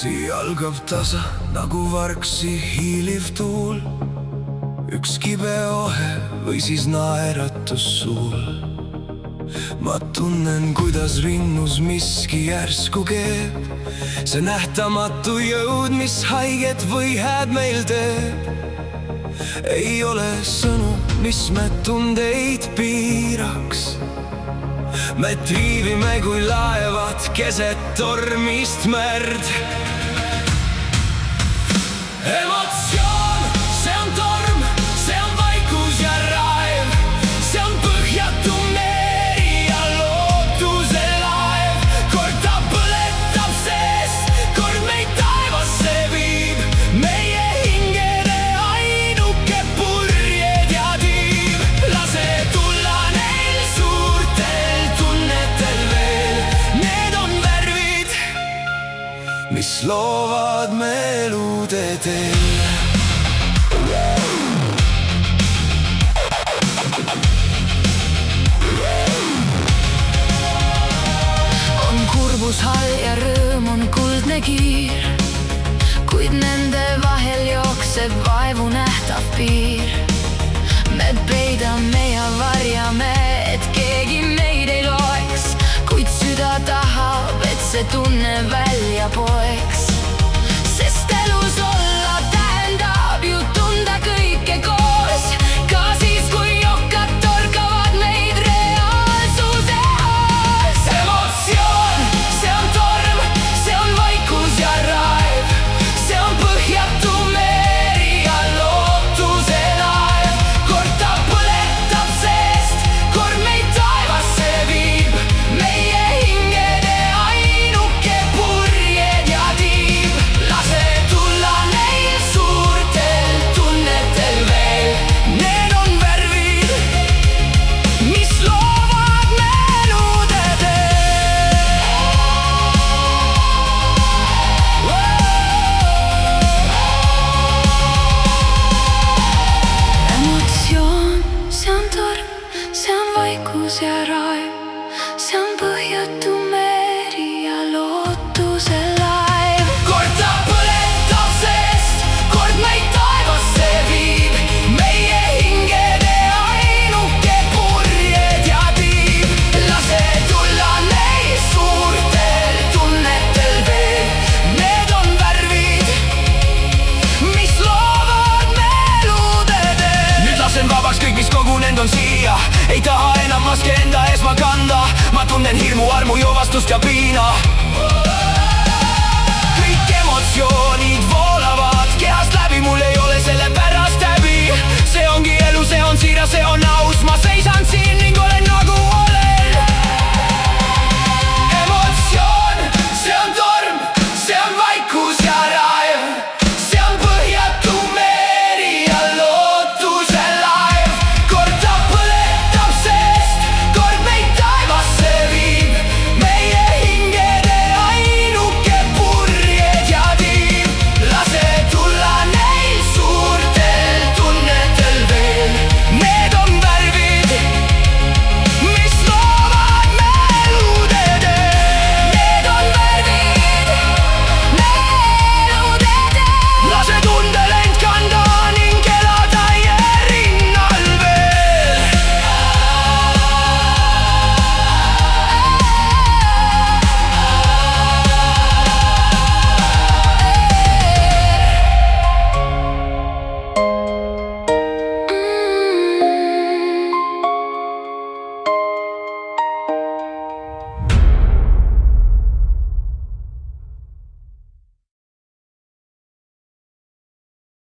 Üksi algab tasa nagu vargsi hiiliv tuul, üks kibe ohe või siis naeratus suul. Ma tunnen, kuidas rinnus miski järsku keeb, see nähtamatu jõud, mis haiget või hääd meil teeb. Ei ole sõnu, mis me tundeid piiraks. Me triivime kui laevad keset tormist merd. Emotsioon, see on torm, see on vaikus ja raev, see on põhjatu meri ja lootuse laev. Kord ta põletab seest, kord meid taevasse viib, meie hingede ainuke purjed ja tiib. Lase tulla neil suurtel tunnetel veel, need on värvid, mis loovad me elude teel. On kurbus hall ja rõõm on kuldne kiir, kuid nende vahel jookseb vaevu nähtav piir. Me peidame ja varjame, et keegi meid ei loeks, kuid süda tahab, et see tunne välja poeks. Sest elus olla tähendab ju tunda kõike koos, ka siis, kui jokad torkavad meid reaalsuse hoos. Emotsioon, see on torm, see on vaikus ja raev, see on põhjatu meri ja lootuse laev. Kord ta põletab seest, kord meid taevasse viib, meie hingede ainuke purjed ja tiib. Lase tulla neil suurtel tunnetel veel, need on värvid, mis loovad me elude teel. Emotsioon, see on torm, see on vaikus ja raev, see on põhjatu meri ja lootuse laev. Kord ta põletab seest, kord meid taevasse viib, meie hingede ainuke purjed ja tiib. Lase tulla neil suurtel tunnetel veel, need on värvid, mis loovad me elude teel. Nüüd lasen vabaks kõik, mis kogunenud on siia, ei taha enam maske enda ees ma kanda. Ma tunnen hirmu, armu, jovastust ja piina. Kõik emotsioonid voolavad kehast läbi, mul ei ole selle pärast häbi. See ongi